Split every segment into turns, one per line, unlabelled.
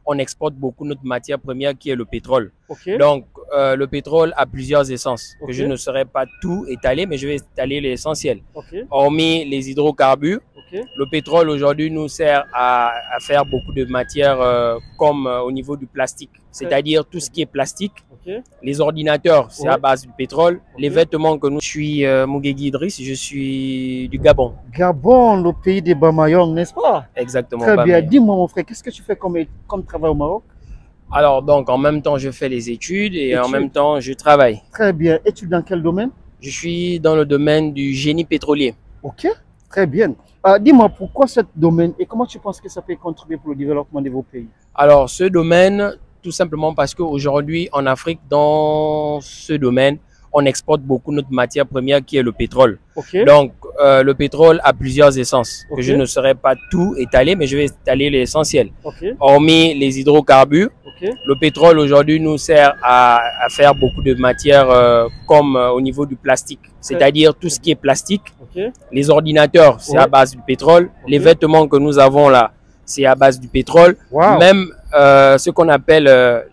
on exporte beaucoup notre matière première qui est le pétrole.
Ok.
Donc, le pétrole a plusieurs essences que
Ok.
je ne saurais pas tout étaler, mais je vais étaler l'essentiel.
Ok.
Hormis les hydrocarbures,
Ok.
le pétrole aujourd'hui nous sert à faire beaucoup de matières comme au niveau du plastique, c'est-à-dire tout ce qui est plastique.
Ok.
Les ordinateurs, c'est à base du pétrole. Les
Ok.
vêtements que nous... Je suis Mougegui Idriss, je suis du Gabon.
Gabon, le pays des Bamayong, n'est-ce pas?
Exactement.
Très bien.
Bamaya.
Dis-moi, mon frère, qu'est-ce que tu fais comme travail au Maroc?
Alors, donc, en même temps, je fais les études et en
Études.
même temps, je travaille.
Très bien. Études dans quel domaine?
Je suis dans le domaine du génie pétrolier.
Ok. Très bien. Dis-moi, pourquoi ce domaine et comment tu penses que ça peut contribuer pour le développement de vos pays?
Alors, ce domaine, tout simplement parce qu'aujourd'hui, en Afrique, dans ce domaine, on exporte beaucoup notre matière première qui est le pétrole.
Ok.
Donc, le pétrole a plusieurs essences que
Ok.
je ne saurais pas tout étaler, mais je vais étaler l'essentiel.
Ok.
Hormis les hydrocarbures,
Ok.
le pétrole aujourd'hui nous sert à faire beaucoup de matières comme au niveau du plastique, c'est-à-dire tout ce qui est plastique.
Ok.
Les ordinateurs, c'est à base du pétrole. Les vêtements que nous avons là, c'est à base du pétrole.
Wow.
Même ce qu'on appelle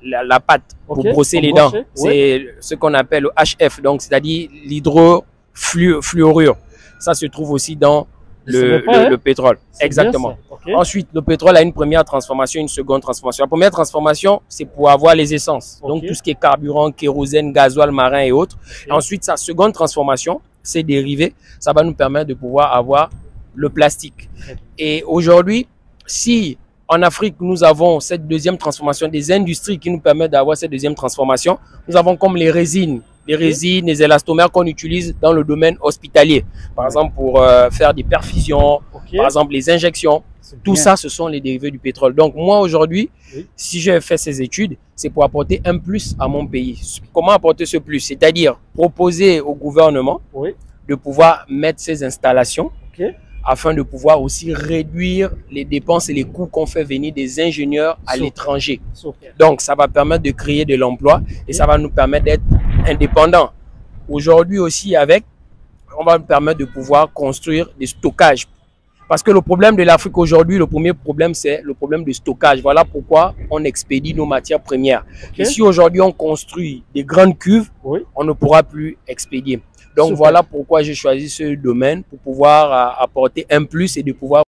la pâte pour brosser les dents, c'est ce qu'on appelle le HF, donc c'est-à-dire l'hydrofluorure. Ça se trouve aussi dans le pétrole. Exactement.
Okay.
Ensuite, le pétrole a une première transformation, une seconde transformation. La première transformation, c'est pour avoir les essences. Donc, tout ce qui est carburant, kérosène, gasoil marin et autres. Et ensuite, sa seconde transformation, c'est dérivé. Ça va nous permettre de pouvoir avoir le plastique. Et aujourd'hui, si en Afrique, nous avons cette deuxième transformation, des industries qui nous permettent d'avoir cette deuxième transformation, nous avons comme les résines, les élastomères qu'on utilise dans le domaine hospitalier. Par exemple, pour faire des perfusions, par exemple, les injections. Tout ça, ce sont les dérivés du pétrole. Donc, moi, aujourd'hui, si j'ai fait ces études, c'est pour apporter un plus à mon pays. Comment apporter ce plus? C'est-à-dire proposer au gouvernement de pouvoir mettre ces installations afin de pouvoir aussi réduire les dépenses et les coûts qu'on fait venir des ingénieurs à l'étranger. Donc, ça va permettre de créer de l'emploi et ça va nous permettre d'être indépendants. Aujourd'hui aussi, on va nous permettre de pouvoir construire des stockages. Parce que le problème de l'Afrique aujourd'hui, le premier problème, c'est le problème de stockage. Voilà pourquoi on expédie nos matières premières. Et si aujourd'hui on construit des grandes cuves, on ne pourra plus expédier. Donc voilà pourquoi j'ai choisi ce domaine, pour pouvoir apporter un plus et de pouvoir